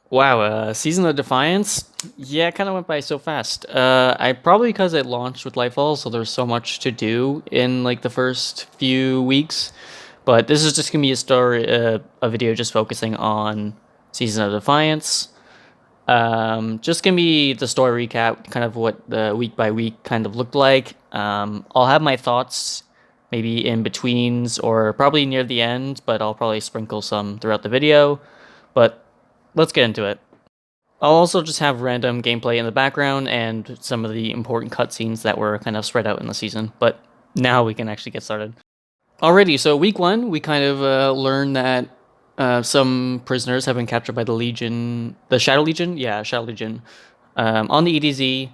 Wow, Season of Defiance? Yeah, it kind of went by so fast. I probably because it launched with lightfall, so there's so much to do in like the first few weeks. But this is just gonna be a video just focusing on Season of Defiance. Just gonna be the story recap, kind of what the week by week kind of looked like. I'll have my thoughts maybe in betweens or probably near the end, but I'll probably sprinkle some throughout the video. But let's get into it. I'll also just have random gameplay in the background and some of the important cutscenes that were kind of spread out in the season. But now we can actually get started. Alrighty, so week one, we kind of learned that some prisoners have been captured by the Legion, the Shadow Legion? Yeah, Shadow Legion, on the EDZ,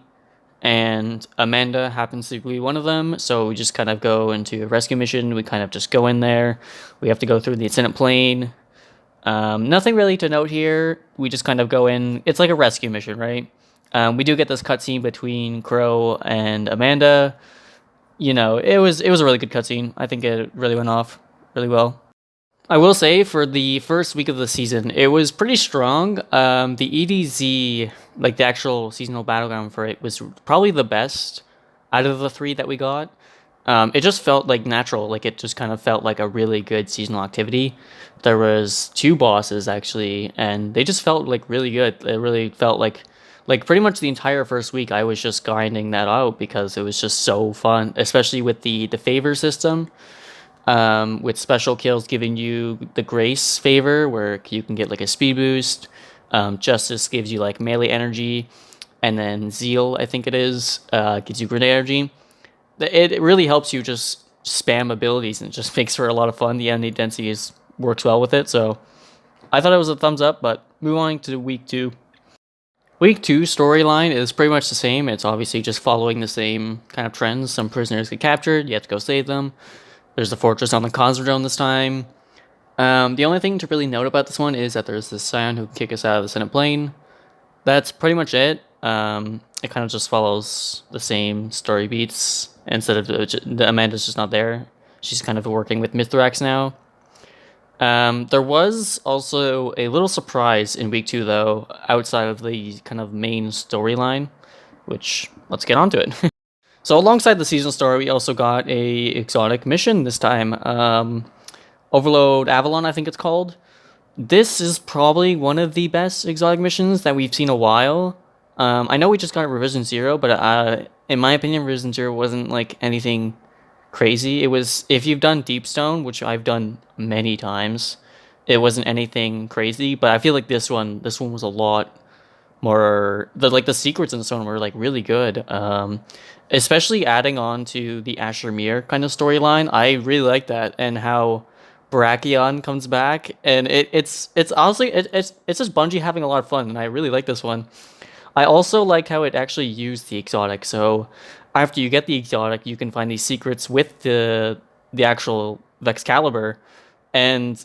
and Amanda happens to be one of them, so we just kind of go into a rescue mission. We kind of just go in there. We have to go through the Ascendant Plane. Nothing really to note here. We just kind of go in. It's like a rescue mission, right? We do get this cutscene between Crow and Amanda. It was a really good cutscene. I think it really went off really well. I will say for the first week of the season, it was pretty strong. The EDZ, like the actual seasonal battleground for it, was probably the best out of the three that we got. It just felt like natural, like it just kind of felt like a really good seasonal activity. There was two bosses actually, and they just felt like really good. It really felt like pretty much the entire first week I was just grinding that out because it was just so fun, especially with the favor system. With special kills giving you the grace favor where you can get like a speed boost. Justice gives you like melee energy, and then zeal, I think it is, gives you grenade energy. It really helps you just spam abilities and it just makes for a lot of fun. The enemy density works well with it, so I thought it was a thumbs up. But move on to week two. Week two storyline is pretty much the same. It's obviously just following the same kind of trends. Some prisoners get captured, you have to go save them. There's a fortress on the Cosmodrome this time. The only thing to really note about this one is that there's this Scion who can kick us out of the Senate plane. That's pretty much it. It kind of just follows the same story beats. Instead of the Amanda's just not there. She's kind of working with Mithrax now. There was also a little surprise in week two, though, outside of the kind of main storyline, which let's get on to it. So alongside the seasonal story, we also got a exotic mission this time. Overload Avalon, I think it's called. This is probably one of the best exotic missions that we've seen a while. I know we just got Revision Zero, but in my opinion, Revision Zero wasn't like anything crazy. It was, if you've done Deepstone, which I've done many times, it wasn't anything crazy. But I feel like this one was a lot more. The secrets in this one were like really good. Especially adding on to the Asher Mir kind of storyline. I really like that, and how Brachion comes back, and it's honestly it's just Bungie having a lot of fun, and I really like this one. I also like how it actually used the exotic. So after you get the exotic, you can find these secrets with the actual Vexcalibur, and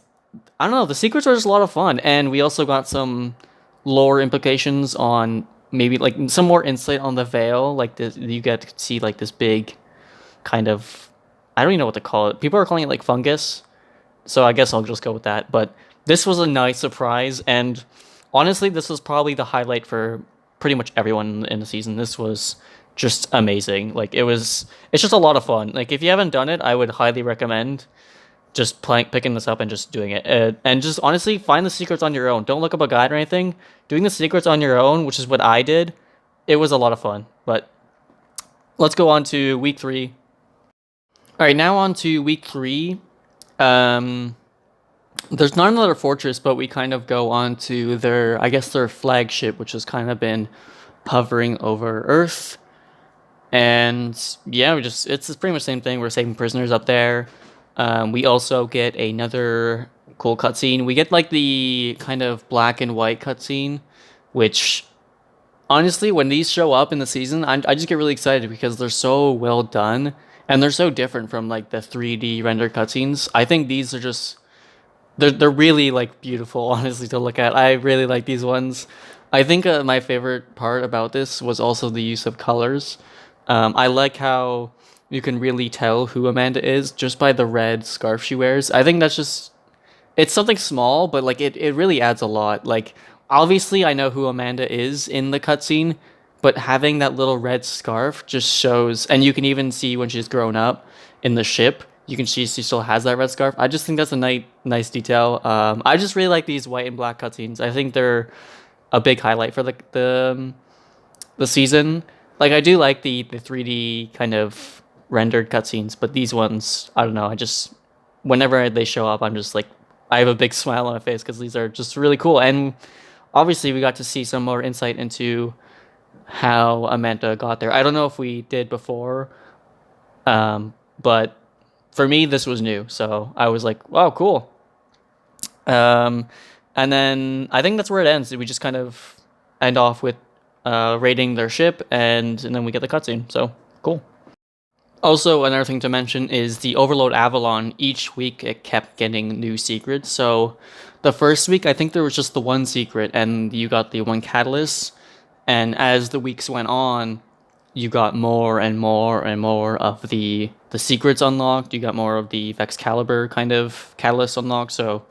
I don't know, the secrets are just a lot of fun. And we also got some lore implications on maybe like some more insight on the veil. Like this, you get to see like this big kind of, I don't even know what to call it. People are calling it like fungus, so I guess I'll just go with that. But this was a nice surprise, and honestly, this was probably the highlight for pretty much everyone in the season. This was just amazing. Like it's just a lot of fun. Like if you haven't done it, I would highly recommend just picking this up and just doing it. And just honestly, find the secrets on your own. Don't look up a guide or anything. Doing the secrets on your own, which is what I did, it was a lot of fun. But let's go on to week three. All right, now on to week three. There's not another fortress, but we kind of go on to their flagship, which has kind of been hovering over Earth. And yeah, it's pretty much the same thing. We're saving prisoners up there. We also get another cool cutscene. We get like the kind of black and white cutscene, which honestly, when these show up in the season, I just get really excited because they're so well done and they're so different from like the 3D render cutscenes. I think these are just they're really like beautiful, honestly, to look at. I really like these ones. I think my favorite part about this was also the use of colors. I like how you can really tell who Amanda is just by the red scarf she wears. I think that's just, it's something small, but like it really adds a lot. Like obviously I know who Amanda is in the cutscene, but having that little red scarf just shows, and you can even see when she's grown up in the ship. You can see she still has that red scarf. I just think that's a nice detail. I just really like these white and black cutscenes. I think they're a big highlight for the season. Like I do like the 3D kind of rendered cutscenes, but these ones, I don't know. I just whenever they show up, I'm just like I have a big smile on my face because these are just really cool. And obviously, we got to see some more insight into how Amanda got there. I don't know if we did before, but for me, this was new. So I was like, "Wow, cool." Um, and then I think that's where it ends. We just kind of end off with raiding their ship, and then we get the cutscene. So cool. Also, another thing to mention is the Overload Avalon. Each week, it kept getting new secrets. So the first week, I think there was just the one secret, and you got the one catalyst. And as the weeks went on, you got more and more and more of the secrets unlocked. You got more of the Excalibur kind of catalyst unlocked. So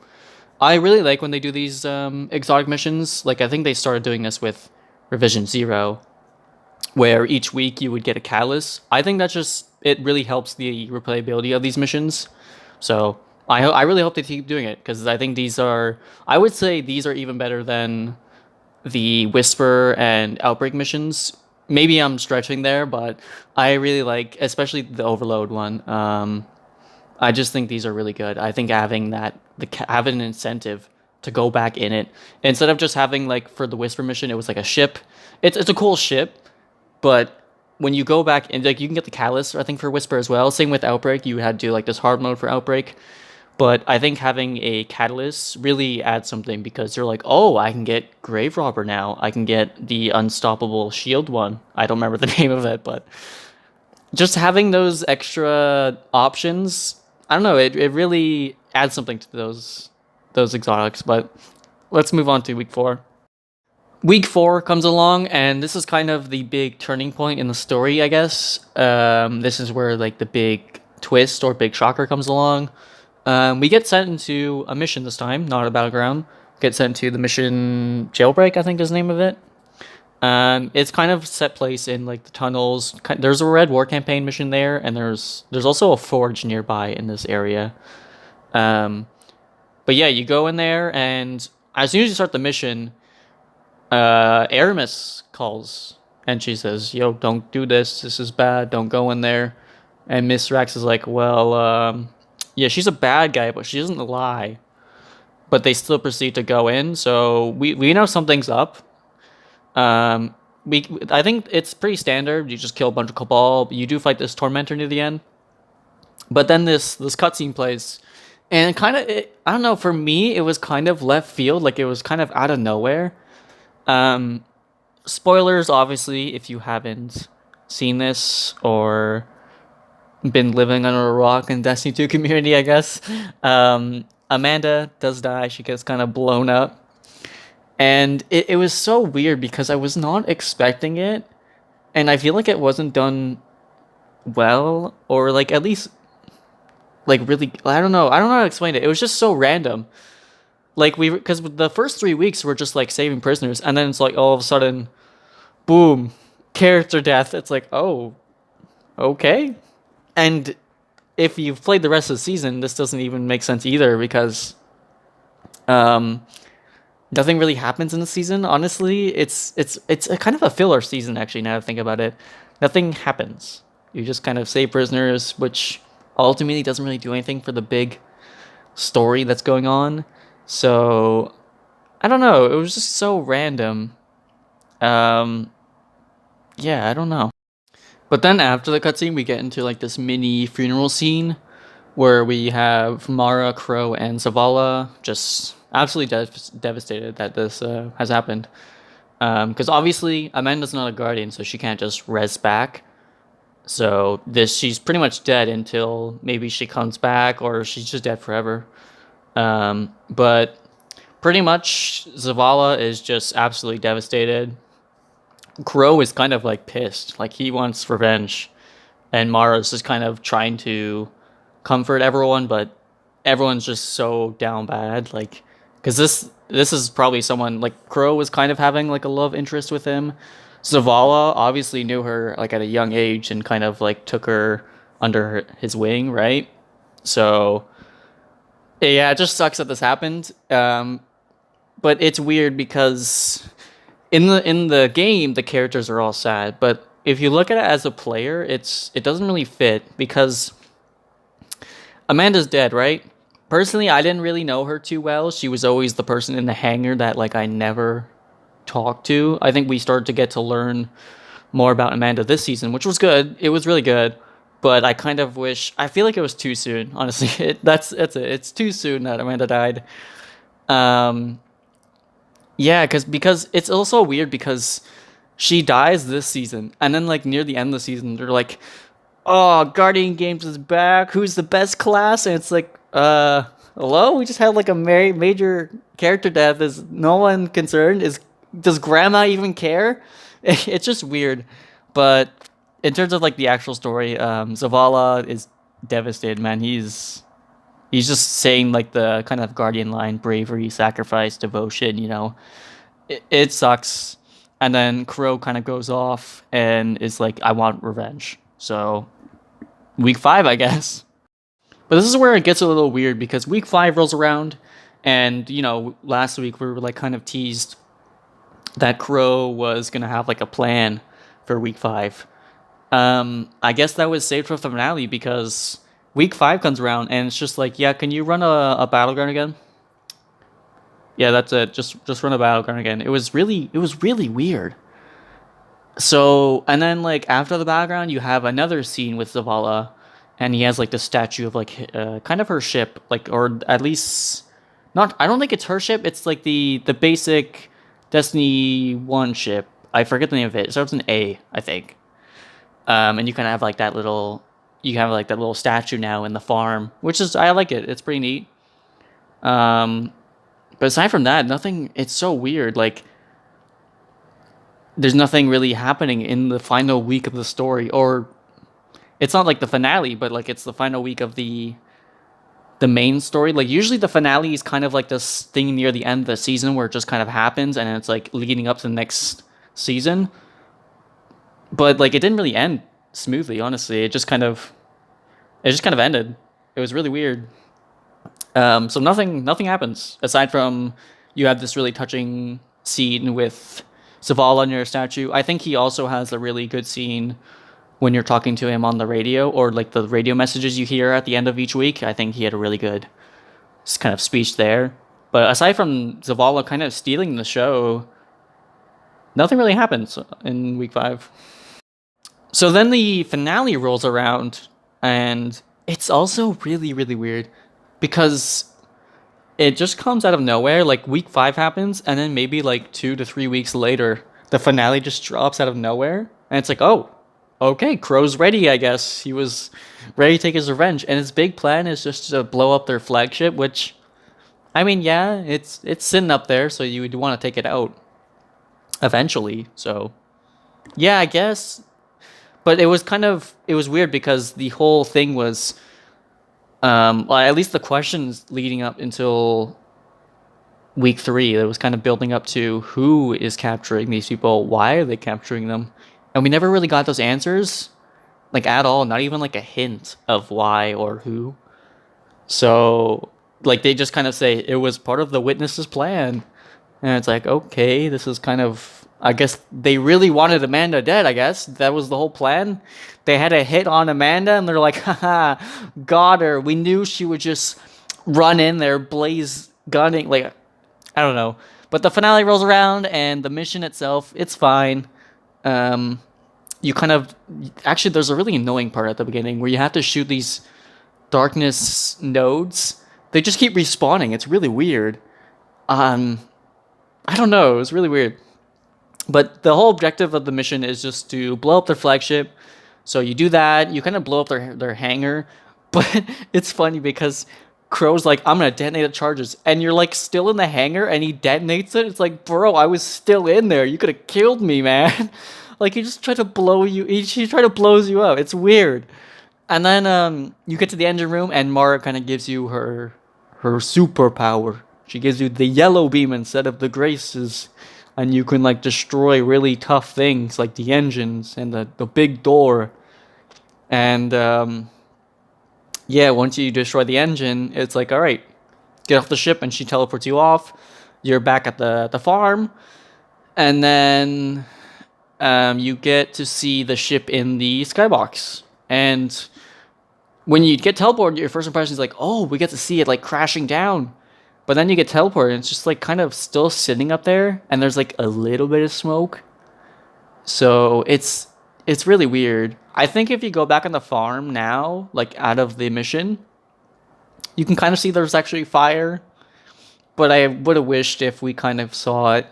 I really like when they do these exotic missions. Like I think they started doing this with Revision Zero, where each week you would get a catalyst. I think that's just it really helps the replayability of these missions. So I really hope they keep doing it because I think these are I would say these are even better than the Whisper and Outbreak missions. Maybe I'm stretching there, but I really like especially the Overload one. I just think these are really good. I think having having an incentive to go back in it instead of just having like for the Whisper mission, it was like a ship. It's a cool ship, but when you go back and like you can get the catalyst, I think for Whisper as well. Same with Outbreak, you had to do like this hard mode for Outbreak. But I think having a catalyst really adds something because you're like, oh, I can get Grave Robber now. I can get the Unstoppable Shield one. I don't remember the name of it, but just having those extra options, I don't know, it really adds something to those exotics. But let's move on to week four. Week four comes along, and this is kind of the big turning point in the story, I guess. This is where like the big twist or big shocker comes along. We get sent into a mission this time, not a battleground. Get sent to the mission Jailbreak, I think is the name of it. It's kind of set place in like the tunnels. There's a Red War campaign mission there, and there's also a forge nearby in this area. Um, but yeah, you go in there, and as soon as you start the mission, Aramis calls, and she says, "Yo, don't do this. This is bad. Don't go in there." And Miss Rex is like, "Well, yeah, she's a bad guy, but she doesn't lie." But they still proceed to go in, so we know something's up. Um, I think it's pretty standard. You just kill a bunch of Cabal. You do fight this Tormentor near the end, but then this cutscene plays, and kind of I don't know. For me, it was kind of left field. Like it was kind of out of nowhere. Um, Spoilers, obviously, if you haven't seen this or been living under a rock in Destiny 2 community, I guess. Amanda does die. She gets kind of blown up. And it was so weird because I was not expecting it. And I feel like it wasn't done well, or like at least like really I don't know. I don't know how to explain it. It was just so random. Like because the first 3 weeks were just like saving prisoners, and then it's like all of a sudden, boom, character death. It's like, oh, okay. And if you've played the rest of the season, this doesn't even make sense either because um, nothing really happens in the season. Honestly, it's a kind of a filler season actually. Now that I think about it, nothing happens. You just kind of save prisoners, which ultimately doesn't really do anything for the big story that's going on. So I don't know. It was just so random. Um, yeah, I don't know. But then after the cutscene, we get into like this mini funeral scene where we have Mara, Crow, and Zavala just absolutely devastated that this has happened. Because obviously Amanda's not a guardian, so she can't just res back. So she's pretty much dead until maybe she comes back, or she's just dead forever. But pretty much Zavala is just absolutely devastated. Crow is kind of like pissed, like he wants revenge, and Mara's just kind of trying to comfort everyone, but everyone's just so down bad. Like because this is probably someone like Crow was kind of having like a love interest with him. Zavala obviously knew her like at a young age and kind of like took her under his wing, right? So yeah, it just sucks that this happened. But it's weird because in the game the characters are all sad, but if you look at it as a player, it doesn't really fit because Amanda's dead, right? Personally, I didn't really know her too well. She was always the person in the hangar that like I never talked to. I think we started to get to learn more about Amanda this season, which was good. It was really good, but I kind of wish. I feel like it was too soon. Honestly, that's it. It's too soon that Amanda died. Um, yeah, because it's also weird because she dies this season, and then like near the end of the season, they're like, "Oh, Guardian Games is back. Who's the best class?" And it's like, hello. We just had like a major character death. Is no one concerned? Is does Grandma even care? It's just weird. But in terms of like the actual story, Zavala is devastated. Man, he's just saying like the kind of Guardian line: bravery, sacrifice, devotion. It sucks. And then Crow kind of goes off and is like, I want revenge. So week 5, I guess. But this is where it gets a little weird because week 5 rolls around, and last week we were like kind of teased that Crow was gonna have like a plan for week 5. I guess that was saved for the finale because week 5 comes around and it's just like, yeah, can you run a battleground again? Yeah, that's it. Just run a battleground again. It was really weird. So, and then like after the background, you have another scene with Zavala, and he has like the statue of like kind of her ship, like, or at least not. I don't think it's her ship. It's like the basic Destiny 1 ship. I forget the name of it. It starts with an A, I think. And you kind of have like that little, you have like that little statue now in the farm, which is I like it. It's pretty neat. Um, but aside from that, nothing. It's so weird. Like there's nothing really happening in the final week of the story, or it's not like the finale, but like it's the final week of the main story. Like usually the finale is kind of like this thing near the end of the season where it just kind of happens and it's like leading up to the next season. But like it didn't really end smoothly, honestly. It just kind of ended. It was really weird. So nothing happens aside from you have this really touching scene with Zavala near a statue. I think he also has a really good scene when you're talking to him on the radio, or like the radio messages you hear at the end of each week. I think he had a really good kind of speech there. But aside from Zavala kind of stealing the show, nothing really happens in week 5. So then the finale rolls around, and it's also really, really weird because it just comes out of nowhere. Like week 5 happens, and then maybe like 2 to 3 weeks later, the finale just drops out of nowhere, and it's like, oh, okay, Crow's ready. I guess he was ready to take his revenge, and his big plan is just to blow up their flagship. Which, I mean, yeah, it's sitting up there, so you would want to take it out eventually. So, yeah, I guess. But it was weird because the whole thing was, well, at least the questions leading up until week 3, it was kind of building up to who is capturing these people, why are they capturing them, and we never really got those answers, like at all. Not even like a hint of why or who. So, like they just kind of say it was part of the witness's plan, and it's like, okay, this is kind of. I guess they really wanted Amanda dead. I guess that was the whole plan. They had a hit on Amanda, and they're like, haha, got her. We knew she would just run in there, blaze gunning. Like, I don't know. But the finale rolls around, and the mission itself, it's fine. You kind of. Actually, there's a really annoying part at the beginning where you have to shoot these darkness nodes. They just keep respawning. It's really weird. I don't know. It's really weird. But the whole objective of the mission is just to blow up their flagship. So you do that, you kind of blow up their hangar. But it's funny because Crow's like, I'm gonna detonate the charges, and you're like still in the hangar, and he detonates it. It's like, bro, I was still in there. You could have killed me, man. Like he just tried to blow you. He tried to blows you up. It's weird. And then you get to the engine room, and Mara kind of gives you her superpower. She gives you the yellow beam instead of the graces, and you can like destroy really tough things like the engines and the big door. And yeah, once you destroy the engine, it's like, all right, get off the ship, and she teleports you off. You're back at the farm, and then you get to see the ship in the skybox. And when you get teleported, your first impression is like, oh, we get to see it like crashing down. But then you get teleported, and it's just like kind of still sitting up there, and there's like a little bit of smoke. So it's really weird. I think if you go back on the farm now, like out of the mission, you can kind of see there's actually fire. But I would have wished if we kind of saw it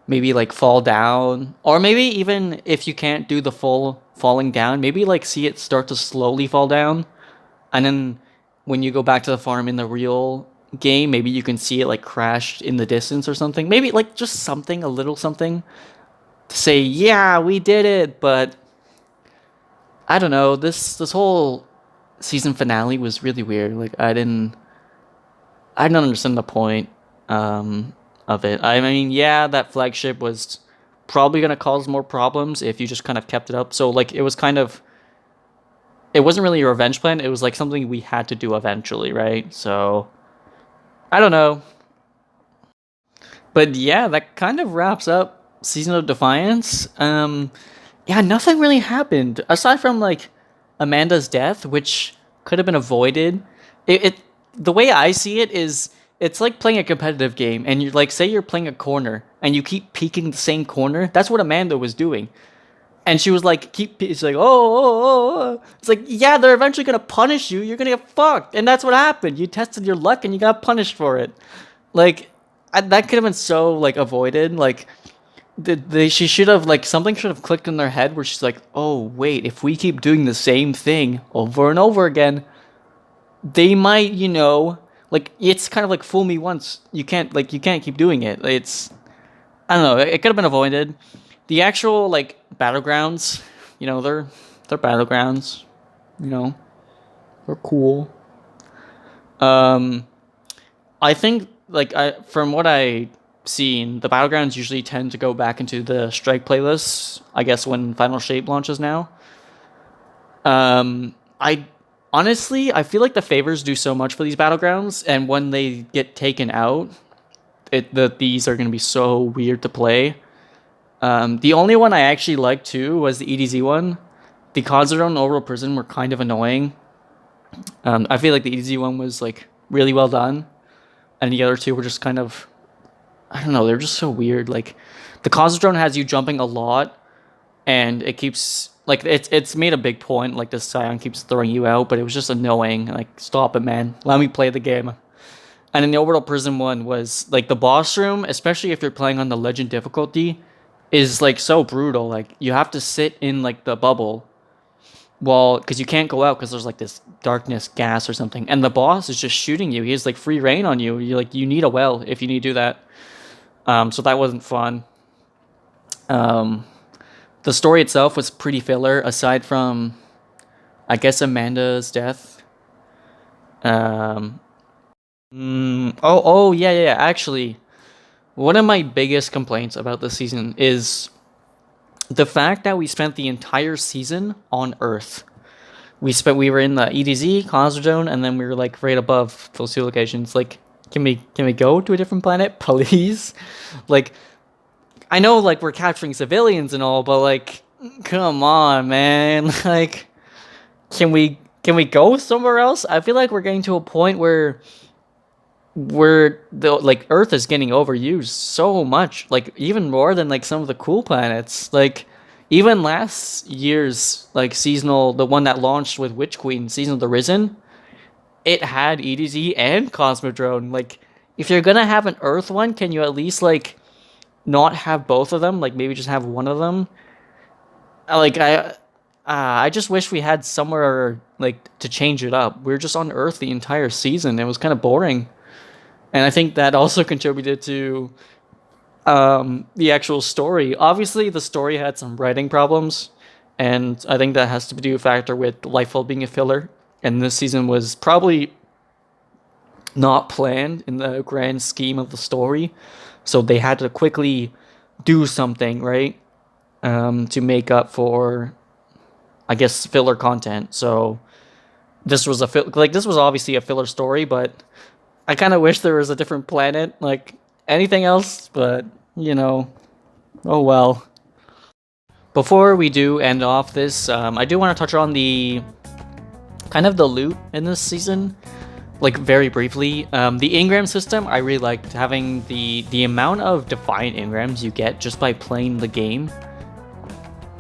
maybe like fall down, or maybe even if you can't do the full falling down, maybe like see it start to slowly fall down, and then when you go back to the farm in the real game, maybe you can see it like crashed in the distance or something. Maybe like just something, a little something to say, yeah, we did it. But I don't know. This whole season finale was really weird. Like I don't understand the point of it. I mean, yeah, that flagship was probably gonna cause more problems if you just kind of kept it up. So like it was kind of, it wasn't really a revenge plan. It was like something we had to do eventually, right? So I don't know. But yeah, that kind of wraps up Season of Defiance. Yeah, nothing really happened aside from like Amanda's death, which could have been avoided. It the way I see it is it's like playing a competitive game, and you're like, say you're playing a corner and you keep peeking the same corner. That's what Amanda was doing. And she was like, it's like, oh. It's like, yeah, they're eventually gonna punish you. You're gonna get fucked, and that's what happened. You tested your luck, and you got punished for it. Like, that could have been so like avoided. Like, she should have like something should have clicked in their head where she's like, oh wait, if we keep doing the same thing over and over again, they might, like it's kind of like fool me once. You can't keep doing it. It's I don't know. It could have been avoided. The actual like battlegrounds, they're battlegrounds. You know, they're cool. Um, I think like from what I seen, the battlegrounds usually tend to go back into the strike playlists. I guess when Final Shape launches now. I honestly I feel like the favors do so much for these battlegrounds, and when they get taken out, these are gonna be so weird to play. The only one I actually liked too was the EDZ one. The Conzero and Orbital Prison were kind of annoying. I feel like the EDZ one was like really well done, and the other two were just kind of, I don't know, they're just so weird. Like the Cosmodrome has you jumping a lot, and it keeps like it's made a big point. Like the Scion keeps throwing you out, but it was just annoying. Like stop it, man. Let me play the game. And then the Orbital Prison one was like the boss room, especially if you're playing on the Legend difficulty, is like so brutal. Like you have to sit in like the bubble, well, because you can't go out because there's like this darkness gas or something, and the boss is just shooting you. He has like free reign on you. You need a well if you need to do that. So that wasn't fun. The story itself was pretty filler, aside from, I guess, Amanda's death. Um, yeah. Actually, one of my biggest complaints about this season is the fact that we spent the entire season on Earth. We were in the EDZ, Cosmodrome, and then we were like right above those two locations. Like, can we go to a different planet, please? Like, I know like we're capturing civilians and all, but like, come on, man. Like, can we go somewhere else? I feel like we're getting to a point where the like Earth is getting overused so much, like even more than like some of the cool planets. Like even last year's like seasonal, the one that launched with Witch Queen, Season of the Risen, it had EDZ and Cosmodrome. Like if you're gonna have an Earth one, can you at least like not have both of them? Like maybe just have one of them. Like I just wish we had somewhere like to change it up. We were just on Earth the entire season. It was kind of boring. And I think that also contributed to the actual story. Obviously, the story had some writing problems, and I think that has to do a factor with Lightfall being a filler. And this season was probably not planned in the grand scheme of the story. So they had to quickly do something, right? To make up for, I guess, filler content. So this was this was obviously a filler story, but I kind of wish there was a different planet, like anything else, but you know, oh well. Before we do end off this, I do want to touch on the kind of the loot in this season, like very briefly. The engram system, I really liked having the amount of Defiant engrams you get just by playing the game.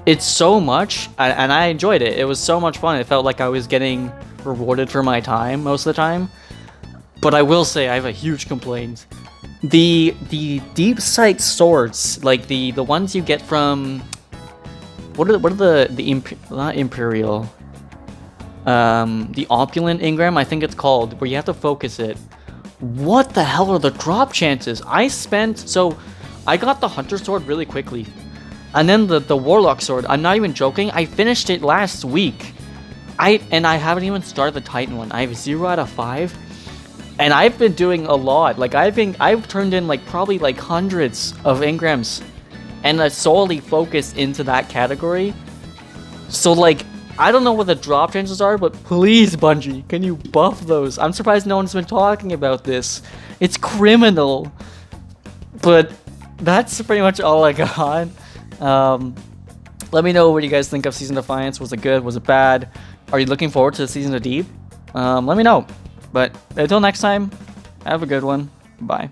It's so much, and I enjoyed it. It was so much fun. It felt like I was getting rewarded for my time most of the time. But I will say I have a huge complaint. The deep sight swords, like the ones you get from what are the not imperial, the opulent engram, I think it's called, where you have to focus it. What the hell are the drop chances? I got the hunter sword really quickly, and then the warlock sword. I'm not even joking. I finished it last week. I haven't even started the Titan one. I have 0 out of 5. And I've been doing a lot. Like I've turned in like probably like hundreds of engrams, and I solely focused into that category. So like I don't know what the drop chances are, but please Bungie, can you buff those? I'm surprised no one's been talking about this. It's criminal. But that's pretty much all I got. Let me know what you guys think of Season of Defiance. Was it good? Was it bad? Are you looking forward to the Season of Deep? Let me know. But until next time, have a good one. Bye.